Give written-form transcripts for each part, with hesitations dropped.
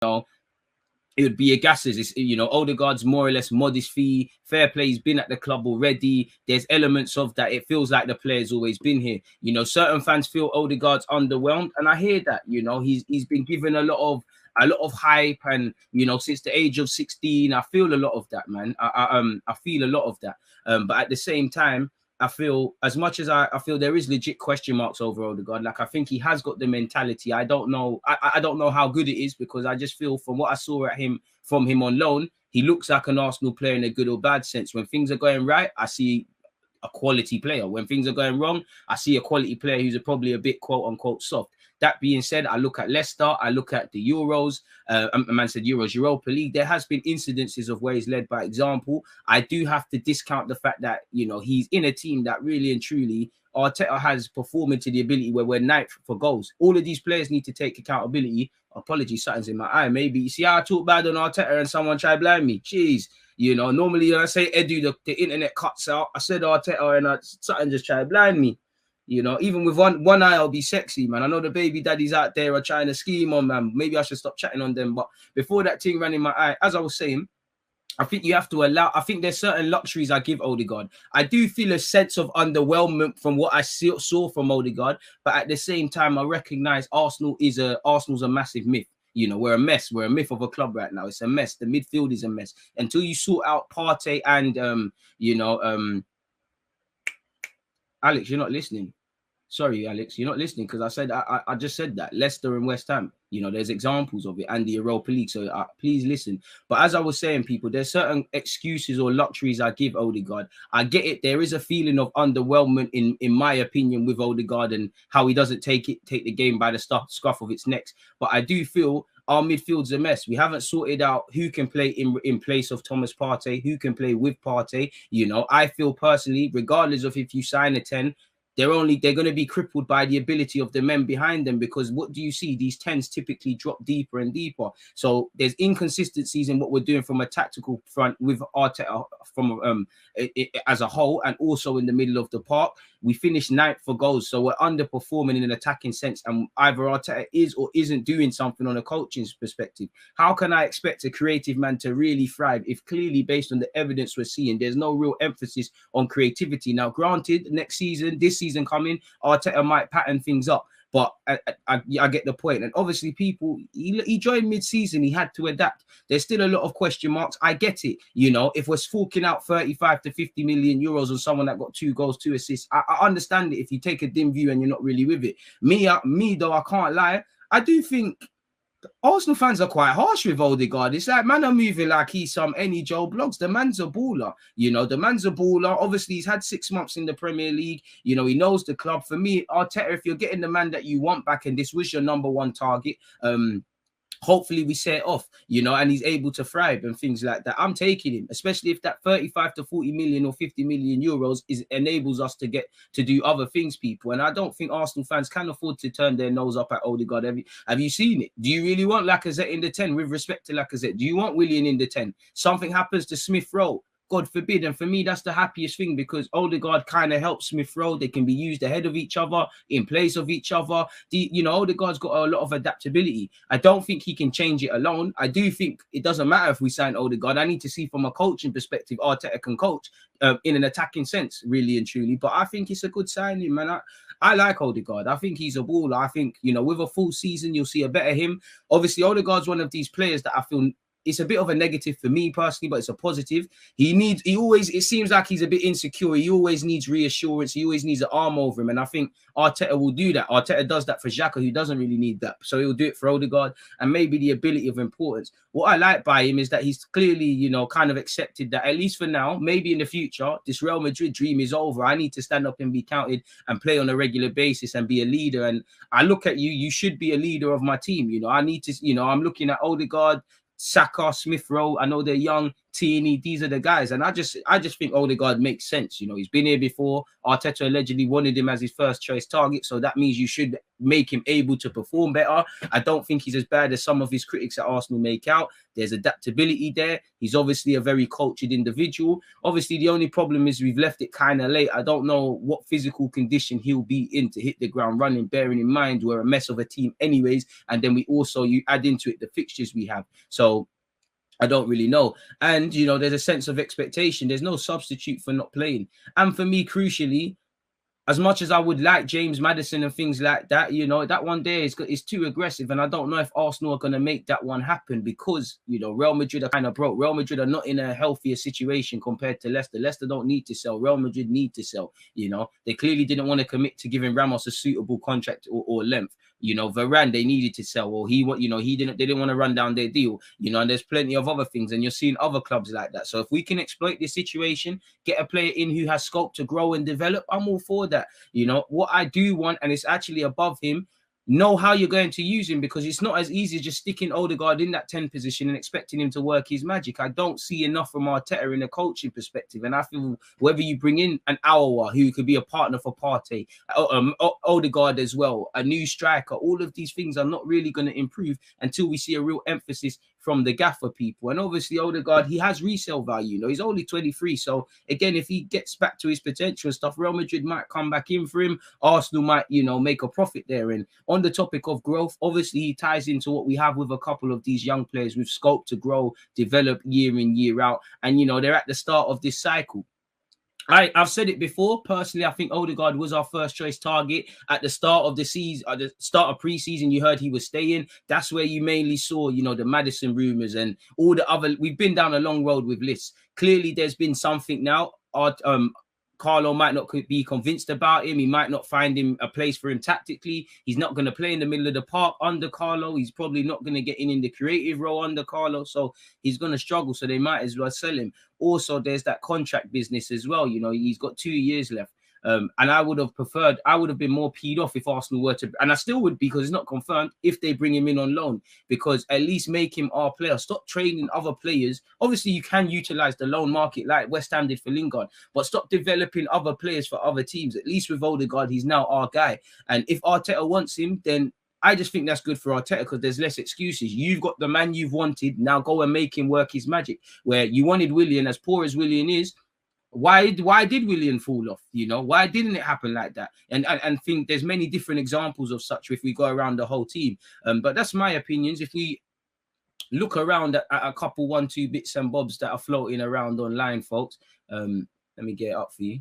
know, it would be a gases. It's, you know, Odegaard's more or less modest fee. Fair play, he's been at the club already. There's elements of that. It feels like the player's always been here. You know, certain fans feel Odegaard's underwhelmed, and I hear that. You know, he's been given a lot of hype, and you know, since the age of 16, I feel a lot of that, man. I feel a lot of that. But at the same time, I feel, as much as I feel there is legit question marks over Odegaard, like I think he has got the mentality. I don't know. I don't know how good it is, because I just feel from what I saw from him on loan, he looks like an Arsenal player in a good or bad sense. When things are going right, I see a quality player. When things are going wrong, I see a quality player who's probably a bit quote unquote soft. That being said, I look at Leicester, I look at the Euros, a man said Euros, Europa League. There has been incidences of where he's led by example. I do have to discount the fact that, you know, he's in a team that really and truly Arteta has performed to the ability where we're ninth for goals. All of these players need to take accountability. Apologies, something's in my eye. Maybe you see how I talk bad on Arteta and someone try to blind me. Jeez. You know, normally when I say Edu, the internet cuts out. I said Arteta and something just try to blind me. You know, even with one eye, I'll be sexy, man. I know the baby daddies out there are trying to scheme on, man. Maybe I should stop chatting on them. But before that thing ran in my eye, as I was saying, I think you have to allow. I think there's certain luxuries I give Odegaard. I do feel a sense of underwhelmment from what I saw from Odegaard, but at the same time, I recognize Arsenal's a massive myth. You know, we're a mess. We're a myth of a club right now. It's a mess. The midfield is a mess. Until you sort out Partey and Alex, you're not listening. Sorry, Alex, you're not listening, because I said I just said that Leicester and West Ham. You know, there's examples of it, and the Europa League. So please listen. But as I was saying, people, there's certain excuses or luxuries I give Odegaard. I get it. There is a feeling of underwhelmment in my opinion with Odegaard and how he doesn't take the game by the scruff of its neck. But I do feel our midfield's a mess. We haven't sorted out who can play in place of Thomas Partey, who can play with Partey. You know, I feel personally, regardless of if you sign a 10, they're going to be crippled by the ability of the men behind them, because what do you see? These 10s typically drop deeper and deeper. So there's inconsistencies in what we're doing from a tactical front with Arteta from as a whole, and also in the middle of the park. We finished 9th for goals, so we're underperforming in an attacking sense, and either Arteta is or isn't doing something on a coaching perspective. How can I expect a creative man to really thrive if clearly, based on the evidence we're seeing, there's no real emphasis on creativity? Now, granted, this season coming, Arteta might pattern things up, but I get the point. And obviously, he joined mid-season, he had to adapt. There's still a lot of question marks. I get it. You know, if we're forking out 35 to 50 million euros on someone that got 2 goals, 2 assists, I understand it if you take a dim view and you're not really with it. Me though, I can't lie. I do think Arsenal fans are quite harsh with Odegaard. It's like, man, are moving like he's some any Joe Blogs. The man's a baller. You know, the man's a baller. Obviously, he's had 6 months in the Premier League. You know, he knows the club. For me, Arteta, if you're getting the man that you want back and this was your #1 target, hopefully we set off, you know, and he's able to thrive and things like that. I'm taking him, especially if that 35 to 40 million or 50 million euros enables us to get to do other things, people. And I don't think Arsenal fans can afford to turn their nose up at Odegaard. Have you seen it? Do you really want Lacazette in the 10? With respect to Lacazette, do you want Willian in the 10? Something happens to Smith Rowe, God forbid. And for me, that's the happiest thing, because Odegaard kind of helps Smith Rowe. They can be used ahead of each other, in place of each other. You know, Odegaard's got a lot of adaptability. I don't think he can change it alone. I do think it doesn't matter if we sign Odegaard. I need to see from a coaching perspective, Arteta can coach in an attacking sense, really and truly. But I think it's a good signing, man. I like Odegaard. I think he's a baller. I think, you know, with a full season, you'll see a better him. Obviously, Odegaard's one of these players that I feel it's a bit of a negative for me personally, but it's a positive. It seems like he's a bit insecure. He always needs reassurance. He always needs an arm over him. And I think Arteta will do that. Arteta does that for Xhaka, who doesn't really need that. So he'll do it for Odegaard, and maybe the ability of importance. What I like by him is that he's clearly, you know, kind of accepted that, at least for now, maybe in the future, this Real Madrid dream is over. I need to stand up and be counted and play on a regular basis and be a leader. And I look at you, you should be a leader of my team. You know, I need to, you know, I'm looking at Odegaard, Saka, Smith Rowe. I know they're young. Tierney, these are the guys. And I just think Odegaard makes sense. You know, he's been here before. Arteta allegedly wanted him as his first choice target. So that means you should make him able to perform better. I don't think he's as bad as some of his critics at Arsenal make out. There's adaptability there. He's obviously a very cultured individual. Obviously, the only problem is we've left it kind of late. I don't know what physical condition he'll be in to hit the ground running, bearing in mind we're a mess of a team anyways. And then you add into it the fixtures we have. So I don't really know. And, you know, there's a sense of expectation. There's no substitute for not playing. And for me, crucially, as much as I would like James Maddison and things like that, you know, that one there is too aggressive. And I don't know if Arsenal are going to make that one happen because, you know, Real Madrid are kind of broke. Real Madrid are not in a healthier situation compared to Leicester. Leicester don't need to sell. Real Madrid need to sell. You know, they clearly didn't want to commit to giving Ramos a suitable contract or length. You know, Varane, they needed to sell, or they didn't want to run down their deal, you know, and there's plenty of other things, and you're seeing other clubs like that. So if we can exploit this situation, get a player in who has scope to grow and develop, I'm all for that. You know, what I do want, and it's actually above him, know how you're going to use him, because it's not as easy as just sticking Odegaard in that 10 position and expecting him to work his magic. I don't see enough from Arteta in a coaching perspective, and I feel whether you bring in an Aouar who could be a partner for Partey, Odegaard as well, a new striker, all of these things are not really going to improve until we see a real emphasis from the gaffer people. And obviously Odegaard, he has resale value. You know, he's only 23. So again, if he gets back to his potential and stuff, Real Madrid might come back in for him. Arsenal might, you know, make a profit there. And on the topic of growth, obviously he ties into what we have with a couple of these young players with scope to grow, develop year in, year out. And, you know, they're at the start of this cycle. I've said it before. Personally, I think Odegaard was our first choice target at the start of the season, at the start of pre-season. You heard he was staying. That's where you mainly saw, you know, the Maddison rumors and all the other. We've been down a long road with lists. Clearly, there's been something now. Carlo might not be convinced about him. He might not find him a place for him tactically. He's not going to play in the middle of the park under Carlo. He's probably not going to get in the creative role under Carlo. So he's going to struggle. So they might as well sell him. Also, there's that contract business as well. You know, he's got 2 years left. And I would have been more peed off if Arsenal were to, and I still would, because it's not confirmed, if they bring him in on loan, because at least make him our player. Stop trading other players. Obviously, you can utilize the loan market like West Ham did for Lingard, but stop developing other players for other teams. At least with Odegaard, he's now our guy. And if Arteta wants him, then I just think that's good for Arteta, because there's less excuses. You've got the man you've wanted. Now go and make him work his magic. Where you wanted Willian, as poor as Willian is, why did Willian fall off? You know, why didn't it happen like that? And think there's many different examples of such if we go around the whole team. But that's my opinions. If we look around at a couple 1-2 bits and bobs that are floating around online, folks. Let me get it up for you.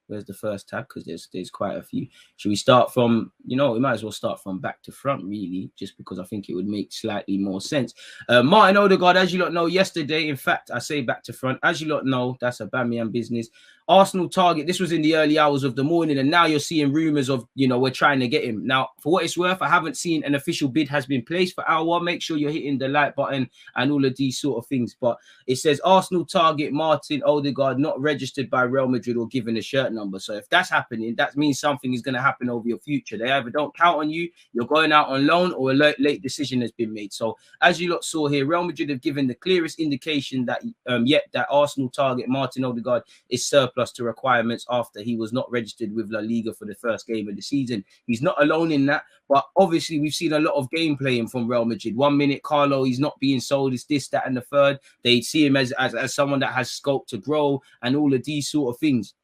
Where's the first tab? Because there's quite a few. Should we start from, you know, we might as well start from back to front, really, just because I think it would make slightly more sense. Martin Odegaard, as you lot know, yesterday, in fact, I say back to front, as you lot know, that's a Bamian business. Arsenal target, this was in the early hours of the morning, and now you're seeing rumors of, you know, we're trying to get him. Now, for what it's worth, I haven't seen an official bid has been placed for Aouar. Make sure you're hitting the like button and all of these sort of things. But it says Arsenal target Martin Odegaard not registered by Real Madrid or given a shirt number. So if that's happening, that means something is going to happen over your future. They either don't count on you, you're going out on loan, or a late decision has been made. So as you lot saw here, Real Madrid have given the clearest indication that that Arsenal target Martin Odegaard is surplus to requirements after he was not registered with La Liga for the first game of the season. He's not alone in that, but obviously we've seen a lot of game playing from Real Madrid. 1 minute Carlo, he's not being sold, it's this, that, and the third. They see him as someone that has scope to grow and all of these sort of things.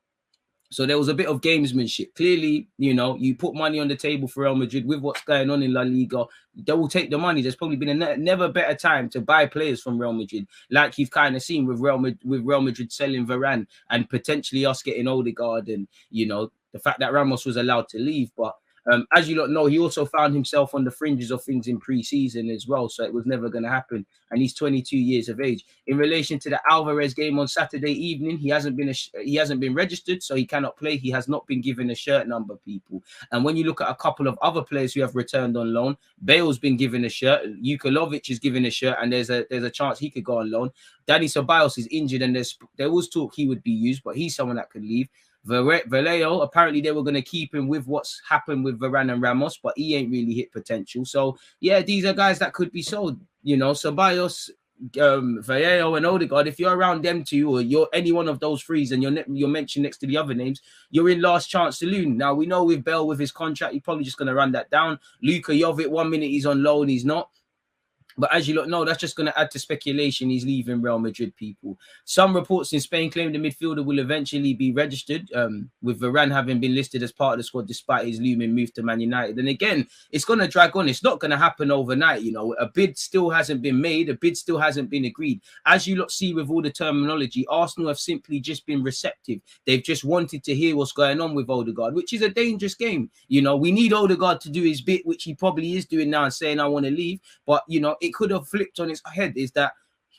So there was a bit of gamesmanship. Clearly, you know, you put money on the table for Real Madrid with what's going on in La Liga. They will take the money. There's probably been a never better time to buy players from Real Madrid, like you've kind of seen with Real Madrid selling Varane and potentially us getting Odegaard, and, you know, the fact that Ramos was allowed to leave. But as you lot know, he also found himself on the fringes of things in pre-season as well, so it was never going to happen. And he's 22 years of age. In relation to the Alvarez game on Saturday evening, he hasn't been registered, so he cannot play. He has not been given a shirt number, people. And when you look at a couple of other players who have returned on loan, Bale's been given a shirt, Jukulovic is given a shirt, and there's a chance he could go on loan. Dani Ceballos is injured, and there was talk he would be used, but he's someone that could leave. Vallejo, apparently they were going to keep him with what's happened with Varane and Ramos, but he ain't really hit potential. So yeah, these are guys that could be sold. You know, Ceballos, Vallejo and Odegaard, if you're around them two or you're any one of those threes and you're mentioned next to the other names, you're in last chance saloon. Now, we know with Bell, with his contract, he's probably just going to run that down. Luka Jovic, 1 minute he's on loan, he's not. But as you look, no, that's just going to add to speculation. He's leaving Real Madrid, people. Some reports in Spain claim the midfielder will eventually be registered, with Varane having been listed as part of the squad despite his looming move to Man United. And again, it's going to drag on. It's not going to happen overnight. You know, a bid still hasn't been made. A bid still hasn't been agreed. As you lot see with all the terminology, Arsenal have simply just been receptive. They've just wanted to hear what's going on with Odegaard, which is a dangerous game. You know, we need Odegaard to do his bit, which he probably is doing now and saying, I want to leave. But, you know, it could have flipped on its head, is that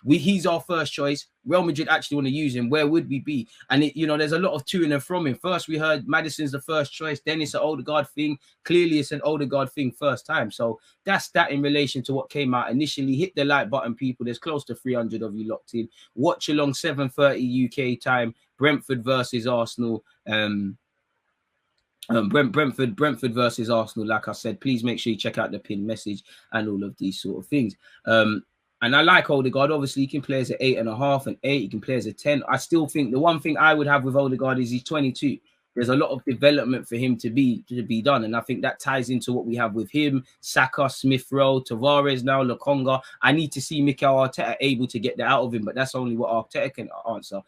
he's our first choice. Real Madrid actually want to use him. Where would we be? And you know, there's a lot of to and from him. First, we heard Maddison's the first choice. Then it's an Odegaard thing. Clearly, it's an Odegaard thing first time. So that's that in relation to what came out initially. Hit the like button, people. There's close to 300 of you locked in. Watch along 7:30 UK time. Brentford versus Arsenal. Brentford versus Arsenal. Like I said, please make sure you check out the pinned message and all of these sort of things. And I like Odegaard. Obviously, he can play as an 8.5 and 8. He can play as a 10. I still think the one thing I would have with Odegaard is he's 22. There's a lot of development for him to be done. And I think that ties into what we have with him, Saka, Smith Rowe, Tavares now, Lokonga. I need to see Mikel Arteta able to get that out of him, but that's only what Arteta can answer.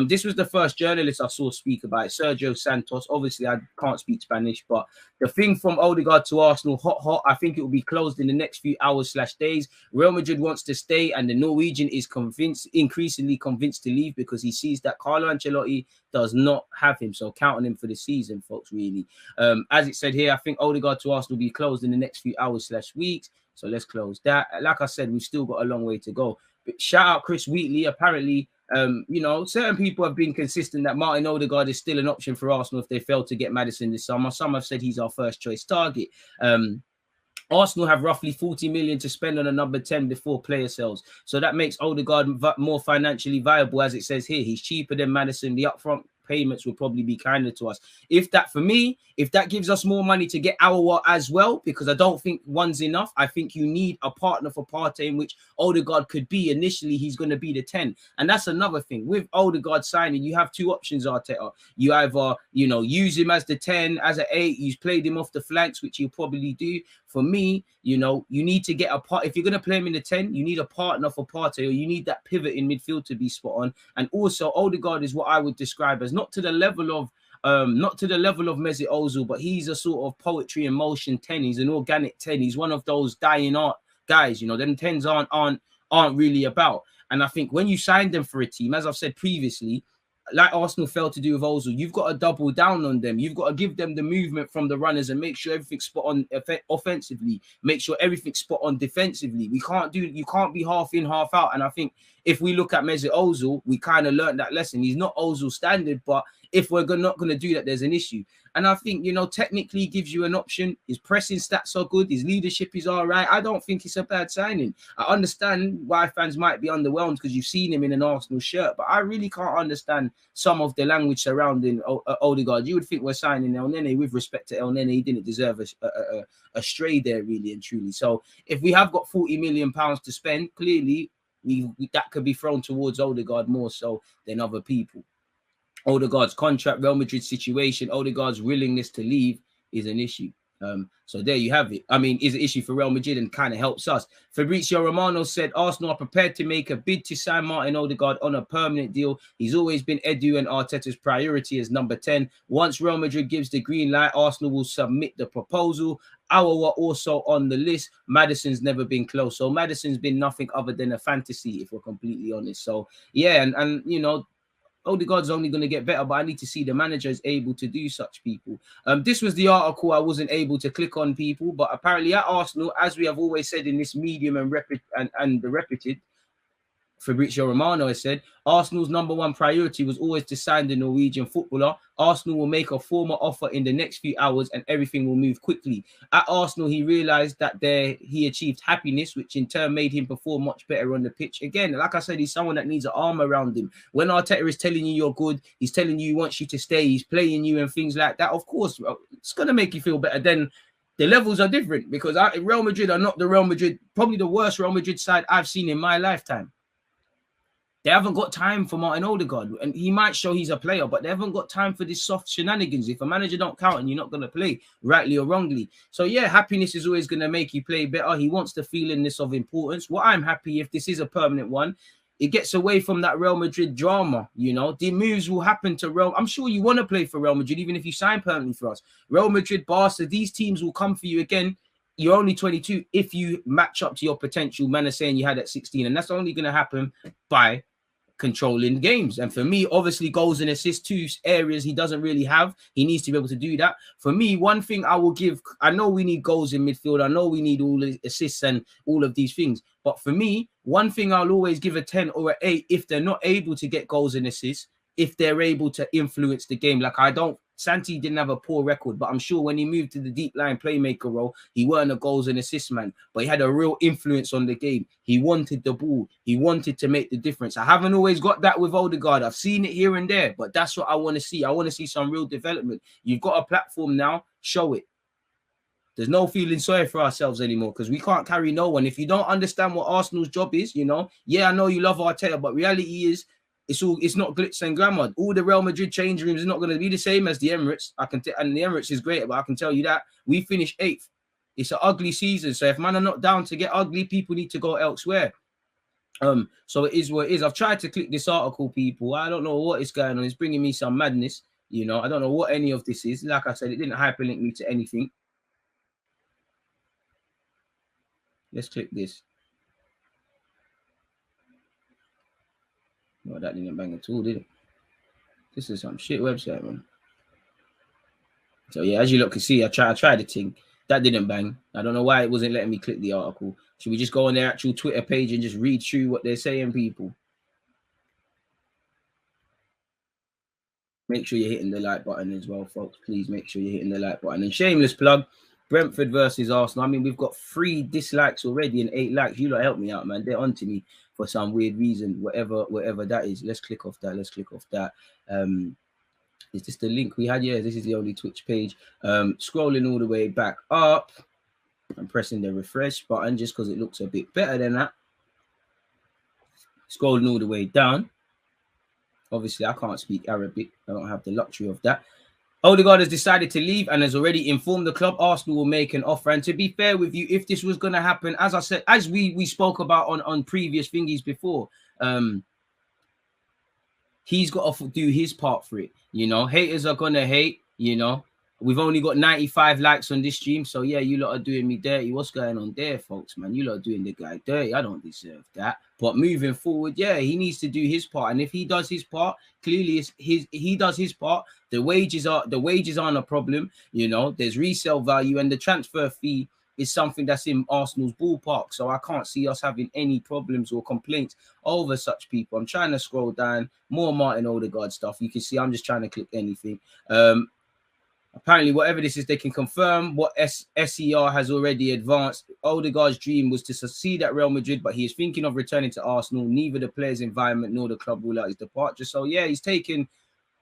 This was the first journalist I saw speak about it, Sergio Santos. Obviously, I can't speak Spanish, but the thing from Odegaard to Arsenal, hot. I think it will be closed in the next few hours/days. Real Madrid wants to stay, and the Norwegian is increasingly convinced to leave because he sees that Carlo Ancelotti does not have him. So count on him for the season, folks, really. As it said here, I think Odegaard to Arsenal will be closed in the next few hours/weeks. So let's close that. Like I said, we've still got a long way to go. But shout out Chris Wheatley. Apparently, you know, certain people have been consistent that Martin Odegaard is still an option for Arsenal if they fail to get Maddison this summer. Some have said he's our first choice target. Arsenal have roughly 40 million to spend on a number 10 before player sales. So that makes Odegaard more financially viable, as it says here. He's cheaper than Maddison. The upfront payments will probably be kinder to us. If that gives us more money to get our as well, because I don't think one's enough. I think you need a partner for Partey, in which Odegaard could be. Initially, he's going to be the 10. And that's another thing. With Odegaard signing, you have two options, Arteta. You either, you know, use him as the 10, as an 8. You've played him off the flanks, which you'll probably do. For me, you know, you need to get a part. If you're going to play him in the 10, you need a partner for Partey, or you need that pivot in midfield to be spot on. And also, Odegaard is what I would describe as not to the level of Mesut Ozil, but he's a sort of poetry in motion 10. He's an organic 10. He's one of those dying art guys. You know, them 10s aren't really about. And I think when you sign them for a team, as I've said previously, like Arsenal failed to do with Ozil, you've got to double down on them. You've got to give them the movement from the runners and make sure everything's spot on offensively. Make sure everything's spot on defensively. You can't be half in, half out. And I think if we look at Mesut Ozil, we kind of learned that lesson. He's not Ozil standard, but if we're not going to do that, there's an issue. And I think, you know, technically gives you an option. His pressing stats are good. His leadership is all right. I don't think it's a bad signing. I understand why fans might be underwhelmed because you've seen him in an Arsenal shirt, but I really can't understand some of the language surrounding Odegaard. You would think we're signing El Nene. With respect to El Nene, he didn't deserve a stray there, really and truly. So if we have got £40 million to spend, clearly that could be thrown towards Odegaard more so than other people. Odegaard's contract, Real Madrid situation, Odegaard's willingness to leave is an issue. So there you have it. I mean, is an issue for Real Madrid and kind of helps us. Fabrizio Romano said Arsenal are prepared to make a bid to sign Martin Odegaard on a permanent deal. He's always been Edu and Arteta's priority as number 10. Once Real Madrid gives the green light, Arsenal will submit the proposal. Our were also on the list. Maddison's never been close. So Maddison's been nothing other than a fantasy, if we're completely honest. So yeah, and you know, Odegaard's only going to get better, but I need to see the manager is able to do such, people. This was the article I wasn't able to click on, people, but apparently at Arsenal, as we have always said in this medium and the reputed, Fabrizio Romano has said, Arsenal's number one priority was always to sign the Norwegian footballer. Arsenal will make a formal offer in the next few hours and everything will move quickly. At Arsenal, he realized that he achieved happiness, which in turn made him perform much better on the pitch. Again, like I said, he's someone that needs an arm around him. When Arteta is telling you you're good, he's telling you he wants you to stay, he's playing you and things like that. Of course, it's going to make you feel better. Then the levels are different because Real Madrid are not the Real Madrid, probably the worst Real Madrid side I've seen in my lifetime. They haven't got time for Martin Odegaard, and he might show he's a player, but they haven't got time for this soft shenanigans. If a manager don't count and you're not going to play, rightly or wrongly. So yeah, happiness is always going to make you play better. He wants the feelingness of importance. What I'm happy if this is a permanent one, it gets away from that Real Madrid drama. You know, the moves will happen to Real. I'm sure you want to play for Real Madrid, even if you sign permanently for us. Real Madrid, Barca, these teams will come for you again. You're only 22 if you match up to your potential. Man is saying you had at 16, and that's only going to happen by controlling games. And for me, obviously, goals and assists, two areas he doesn't really have. He needs to be able to do that. For me, one thing I will give, I know we need goals in midfield. I know we need all the assists and all of these things. But for me, one thing I'll always give a 10 or an 8 if they're not able to get goals and assists, if they're able to influence the game. Like Santi didn't have a poor record, but I'm sure when he moved to the deep line playmaker role, he weren't a goals and assist man, but he had a real influence on the game. He wanted the ball. He wanted to make the difference. I haven't always got that with Odegaard. I've seen it here and there, but that's what I want to see. I want to see some real development. You've got a platform now. Show it. There's no feeling sorry for ourselves anymore because we can't carry no one. If you don't understand what Arsenal's job is, you know, yeah, I know you love Arteta, but reality is, it's not glitz and glamour. All the Real Madrid change rooms are not going to be the same as the Emirates. And the Emirates is great, but I can tell you that we finished 8th. It's an ugly season. So if man are not down to get ugly, people need to go elsewhere. So it is what it is. I've tried to click this article, people. I don't know what is going on. It's bringing me some madness. You know, I don't know what any of this is. Like I said, it didn't hyperlink me to anything. Let's click this. Well, that didn't bang at all, did it? This is some shit website, man. So yeah, as you lot can see, I tried the thing. That didn't bang. I don't know why it wasn't letting me click the article. Should we just go on their actual Twitter page and just read through what they're saying, people? Make sure you're hitting the like button as well, folks. Please make sure you're hitting the like button. And shameless plug, Brentford versus Arsenal. I mean, we've got 3 dislikes already and 8 likes. You lot help me out, man. They're onto me for some weird reason, whatever that is. Let's click off that. Let's click off that. Is this the link we had? Yeah, this is the only Twitch page. Scrolling all the way back up. I'm pressing the refresh button just because it looks a bit better than that. Scrolling all the way down. Obviously, I can't speak Arabic. I don't have the luxury of that. Odegaard has decided to leave and has already informed the club Arsenal will make an offer. And to be fair with you, if this was going to happen, as I said, as we spoke about on previous thingies before, he's got to do his part for it. You know, haters are going to hate, you know. We've only got 95 likes on this stream. So, yeah, you lot are doing me dirty. What's going on there, folks, man? You lot are doing the guy dirty. I don't deserve that. But moving forward, yeah, he needs to do his part. And if he does his part, clearly he does his part. The wages aren't a problem. You know, there's resale value and the transfer fee is something that's in Arsenal's ballpark. So I can't see us having any problems or complaints over such people. I'm trying to scroll down. More Martin Odegaard stuff. You can see I'm just trying to click anything. Apparently, whatever this is, they can confirm what SER has already advanced. Odegaard's dream was to succeed at Real Madrid, but he is thinking of returning to Arsenal. Neither the player's environment nor the club rule out his departure. So, yeah, he's taken...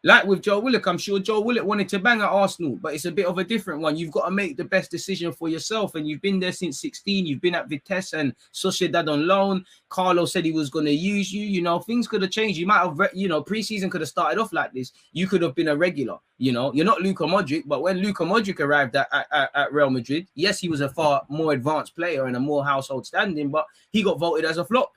Like with Joe Willock, I'm sure Joe Willock wanted to bang at Arsenal, but it's a bit of a different one. You've got to make the best decision for yourself, and you've been there since 16. You've been at Vitesse and Sociedad on loan. Carlo said he was going to use you. You know, things could have changed. You might have, you know, preseason could have started off like this. You could have been a regular. You know, you're not Luka Modric, but when Luka Modric arrived at Real Madrid, yes, he was a far more advanced player and a more household standing, but he got voted as a flop.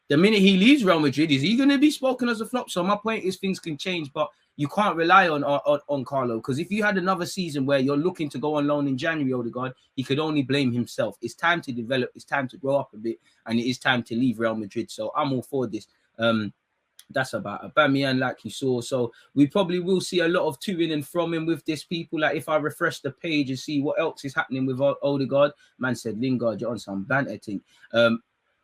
The minute he leaves Real Madrid, is he going to be spoken as a flop? So my point is things can change, but you can't rely on Carlo, because if you had another season where you're looking to go on loan in January, Odegaard, he could only blame himself. It's time to develop. It's time to grow up a bit, and it is time to leave Real Madrid. So I'm all for this. That's about Aubameyang, like you saw. So we probably will see a lot of to-in and from him with this, people. Like if I refresh the page and see what else is happening with Odegaard, man said, Lingard, you're on some banter thing.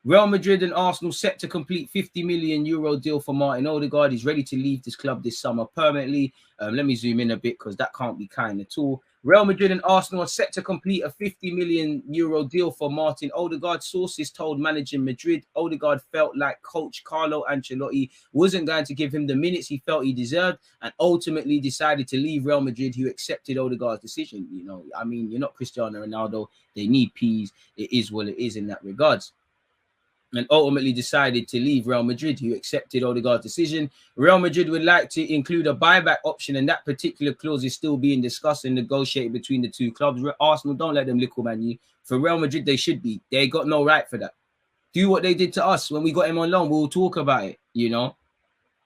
Real Madrid and Arsenal set to complete €50 million deal for Martin Odegaard. He's ready to leave this club this summer permanently. Let me zoom in a bit because that can't be kind at all. Real Madrid and Arsenal are set to complete a €50 million deal for Martin Odegaard. Sources told manager Madrid Odegaard felt like coach Carlo Ancelotti wasn't going to give him the minutes he felt he deserved and ultimately decided to leave Real Madrid, who accepted Odegaard's decision. You know, I mean, you're not Cristiano Ronaldo. They need peas. It is what it is in that regards. and ultimately decided to leave Real Madrid, who accepted Odegaard's decision. Real Madrid would like to include a buyback option, and that particular clause is still being discussed and negotiated between the two clubs. Arsenal, don't let them lickle man you. For Real Madrid, they should be. They got no right for that. Do what they did to us when we got him on loan. We'll talk about it, you know.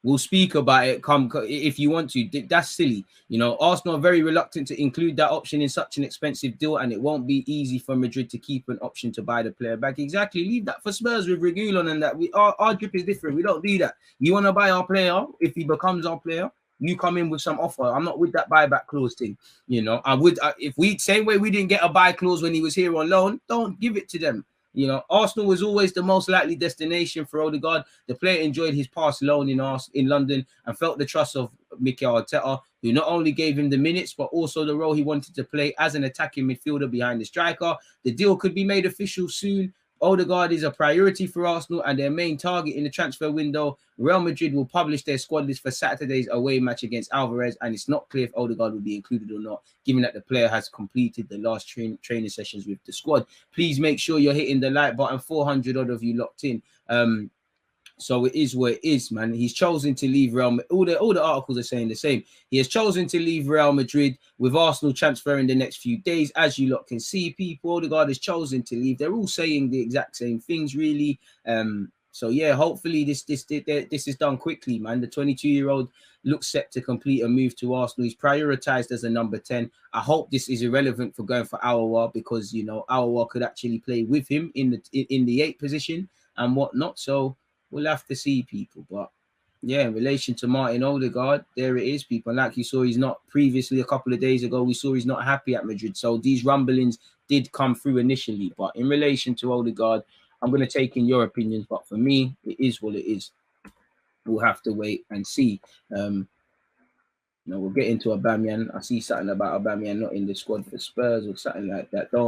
We'll speak about it. Come if you want to. That's silly. You know, Arsenal are very reluctant to include that option in such an expensive deal, and it won't be easy for Madrid to keep an option to buy the player back. Exactly. Leave that for Spurs with Reguilon and that. Our drip is different. We don't do that. You want to buy our player? If he becomes our player, you come in with some offer. I'm not with that buyback clause thing. You know, I would if we same way we didn't get a buy clause when he was here on loan. Don't give it to them. You know, Arsenal was always the most likely destination for Odegaard. The player enjoyed his past loan in London and felt the trust of Mikel Arteta, who not only gave him the minutes, but also the role he wanted to play as an attacking midfielder behind the striker. The deal could be made official soon. Odegaard is a priority for Arsenal and their main target in the transfer window. Real Madrid will publish their squad list for Saturday's away match against Alvarez, and it's not clear if Odegaard will be included or not, given that the player has completed the last training sessions with the squad. Please make sure you're hitting the like button. 400 odd of you locked in. So it is what it is, man. He's chosen to leave Real Madrid. All the articles are saying the same. He has chosen to leave Real Madrid, with Arsenal transferring the next few days. As you lot can see, people, Odegaard has chosen to leave. They're all saying the exact same things, really. So yeah, hopefully this is done quickly, man. The 22-year-old looks set to complete a move to Arsenal. He's prioritized as a number 10. I hope this is irrelevant for going for Aouar, because you know Aouar could actually play with him in the 8 position and whatnot. So we'll have to see, people. But yeah, in relation to Martin Odegaard, there it is, people. And like you saw, he's not previously, a couple of days ago, we saw he's not happy at Madrid. So these rumblings did come through initially. But in relation to Odegaard, I'm going to take in your opinions. But for me, it is what it is. We'll have to wait and see. You know, we'll get into Aubameyang. I see something about Aubameyang not in the squad for Spurs or something like that. Don't